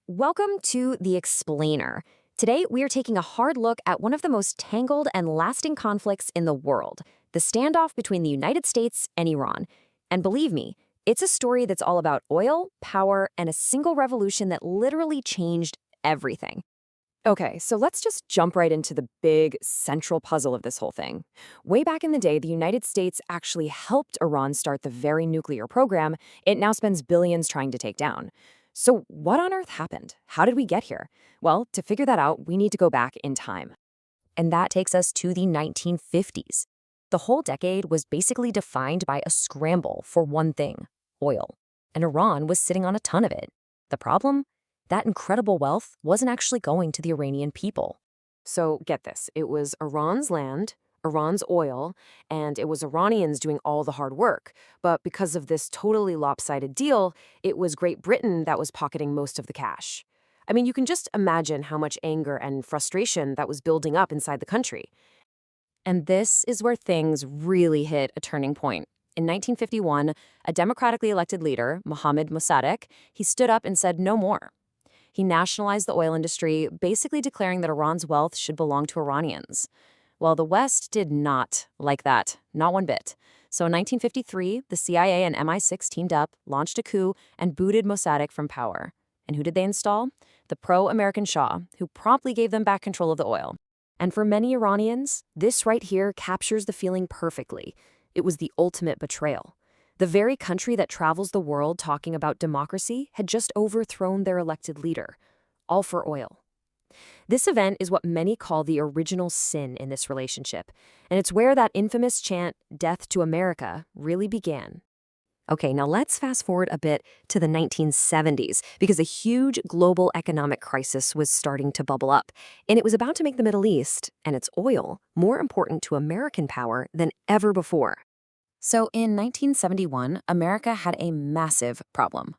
Welcome to The Explainer. Today, we are taking a hard look at one of the most tangled and lasting conflicts in the world, the standoff between the United States and Iran. And believe me, it's a story that's all about oil, power, and a single revolution that literally changed everything. Okay, so let's just jump right into the big central puzzle of this whole thing. Way back in the day, the United States actually helped Iran start the very nuclear program it now spends billions trying to take down. So, what on earth happened? How did we get here? Well, to figure that out, we need to go back in time. And that takes us to the 1950s. The whole decade was basically defined by a scramble for one thing: oil. And Iran was sitting on a ton of it. The problem? That incredible wealth wasn't actually going to the Iranian people. So get this, it was Iran's land, Iran's oil, and it was Iranians doing all the hard work. But because of this totally lopsided deal, it was Great Britain that was pocketing most of the cash. I mean, you can just imagine how much anger and frustration that was building up inside the country. And this is where things really hit a turning point. In 1951, a democratically elected leader, Mohammad Mossadegh, he stood up and said no more. He nationalized the oil industry, basically declaring that Iran's wealth should belong to Iranians. Well, the West did not like that, not one bit. So in 1953, the CIA and MI6 teamed up, launched a coup, and booted Mossadegh from power. And who did they install? The pro-American Shah, who promptly gave them back control of the oil. And for many Iranians, this right here captures the feeling perfectly. It was the ultimate betrayal. The very country that travels the world talking about democracy had just overthrown their elected leader, all for oil. This event is what many call the original sin in this relationship, and it's where that infamous chant, "Death to America," really began. Okay, now let's fast forward a bit to the 1970s, because a huge global economic crisis was starting to bubble up, and it was about to make the Middle East and its oil more important to American power than ever before. So in 1971, America had a massive problem.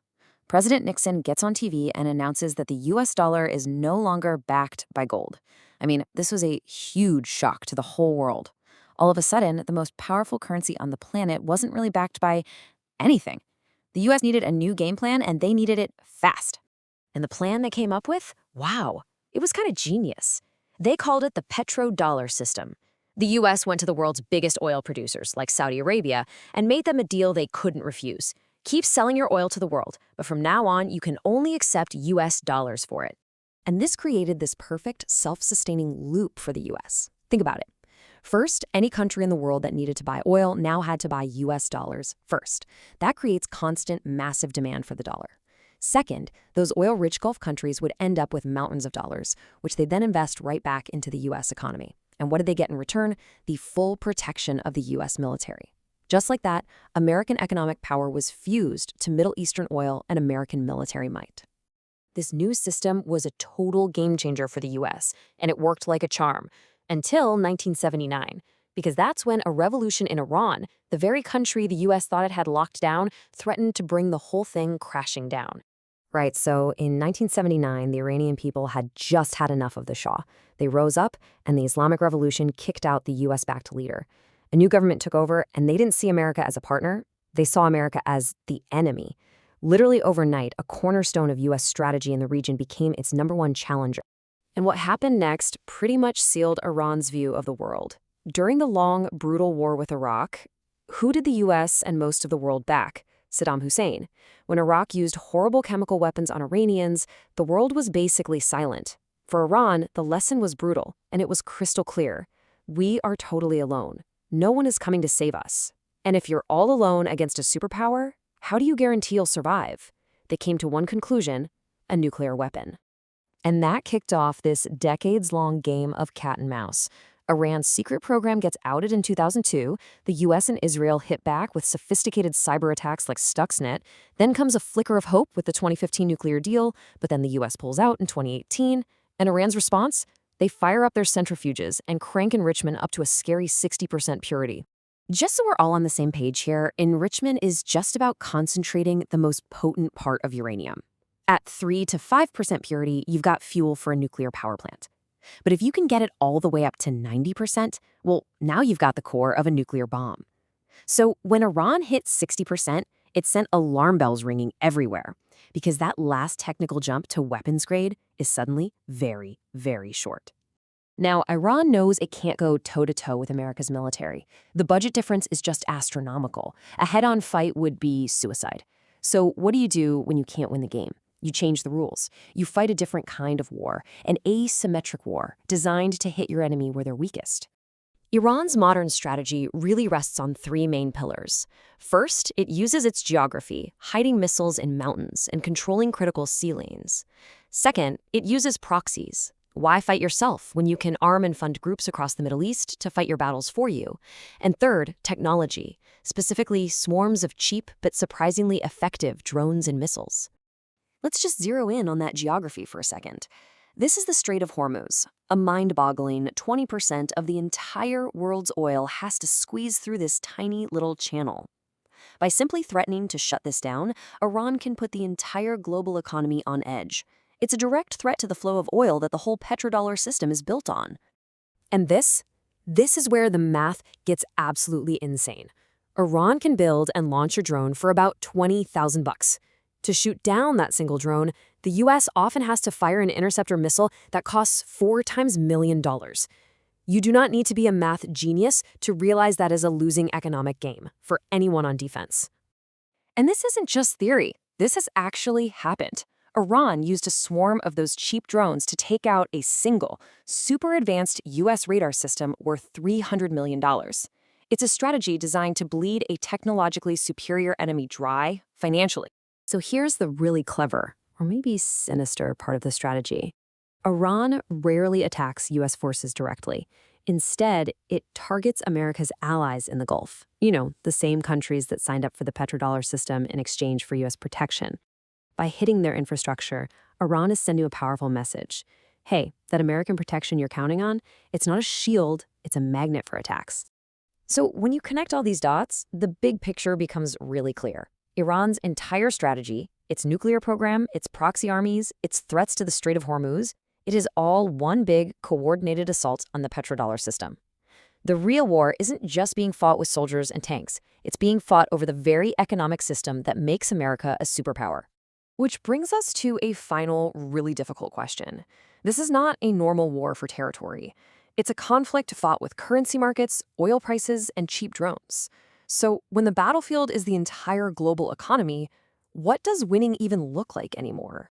President Nixon gets on TV and announces that the US dollar is no longer backed by gold. I mean, this was a huge shock to the whole world. All of a sudden, the most powerful currency on the planet wasn't really backed by anything. The US needed a new game plan, and they needed it fast. And the plan they came up with? Wow, it was kind of genius. They called it the petro-dollar system. The US went to the world's biggest oil producers, like Saudi Arabia, and made them a deal they couldn't refuse. Keep selling your oil to the world, but from now on, you can only accept US dollars for it. And this created this perfect self-sustaining loop for the US. Think about it. First, any country in the world that needed to buy oil now had to buy US dollars first. That creates constant, massive demand for the dollar. Second, those oil-rich Gulf countries would end up with mountains of dollars, which they then invest right back into the US economy. And what did they get in return? The full protection of the US military. Just like that, American economic power was fused to Middle Eastern oil and American military might. This new system was a total game changer for the US, and it worked like a charm until 1979, because that's when a revolution in Iran, the very country the US thought it had locked down, threatened to bring the whole thing crashing down. Right, so in 1979, the Iranian people had just had enough of the Shah. They rose up, and the Islamic Revolution kicked out the US-backed leader. A new government took over, and they didn't see America as a partner. They saw America as the enemy. Literally overnight, a cornerstone of US strategy in the region became its #1 challenger. And what happened next pretty much sealed Iran's view of the world. During the long, brutal war with Iraq, who did the US and most of the world back? Saddam Hussein. When Iraq used horrible chemical weapons on Iranians, the world was basically silent. For Iran, the lesson was brutal, and it was crystal clear. We are totally alone. No one is coming to save us. And if you're all alone against a superpower, how do you guarantee you'll survive? They came to one conclusion: a nuclear weapon. And that kicked off this decades-long game of cat and mouse. Iran's secret program gets outed in 2002, the US and Israel hit back with sophisticated cyber attacks like Stuxnet, then comes a flicker of hope with the 2015 nuclear deal, but then the US pulls out in 2018, and Iran's response? They fire up their centrifuges and crank enrichment up to a scary 60% purity. Just so we're all on the same page here, enrichment is just about concentrating the most potent part of uranium. At 3 to 5% purity, you've got fuel for a nuclear power plant. But if you can get it all the way up to 90%, well, now you've got the core of a nuclear bomb. So when Iran hit 60%, It sent alarm bells ringing everywhere because that last technical jump to weapons grade is suddenly very, very short. Now, Iran knows it can't go toe-to-toe with America's military. The budget difference is just astronomical. A head-on fight would be suicide. So what do you do when you can't win the game? You change the rules. You fight a different kind of war, an asymmetric war designed to hit your enemy where they're weakest. Iran's modern strategy really rests on three main pillars. First, it uses its geography, hiding missiles in mountains and controlling critical sea lanes. Second, it uses proxies. Why fight yourself when you can arm and fund groups across the Middle East to fight your battles for you? And third, technology, specifically swarms of cheap but surprisingly effective drones and missiles. Let's just zero in on that geography for a second. This is the Strait of Hormuz. A mind-boggling 20% of the entire world's oil has to squeeze through this tiny little channel. By simply threatening to shut this down, Iran can put the entire global economy on edge. It's a direct threat to the flow of oil that the whole petrodollar system is built on. And this is where the math gets absolutely insane. Iran can build and launch a drone for about $20,000. To shoot down that single drone, the US often has to fire an interceptor missile that costs 4 times $1 million. You do not need to be a math genius to realize that is a losing economic game for anyone on defense. And this isn't just theory. This has actually happened. Iran used a swarm of those cheap drones to take out a single, super advanced US radar system worth $300 million. It's a strategy designed to bleed a technologically superior enemy dry financially. So here's the really clever, or maybe sinister part of the strategy. Iran rarely attacks US forces directly. Instead, it targets America's allies in the Gulf. You know, the same countries that signed up for the petrodollar system in exchange for US protection. By hitting their infrastructure, Iran is sending a powerful message. Hey, that American protection you're counting on, it's not a shield, it's a magnet for attacks. So when you connect all these dots, the big picture becomes really clear. Iran's entire strategy, its nuclear program, its proxy armies, its threats to the Strait of Hormuz, it is all one big, coordinated assault on the petrodollar system. The real war isn't just being fought with soldiers and tanks. It's being fought over the very economic system that makes America a superpower. Which brings us to a final, really difficult question. This is not a normal war for territory. It's a conflict fought with currency markets, oil prices, and cheap drones. So when the battlefield is the entire global economy, what does winning even look like anymore?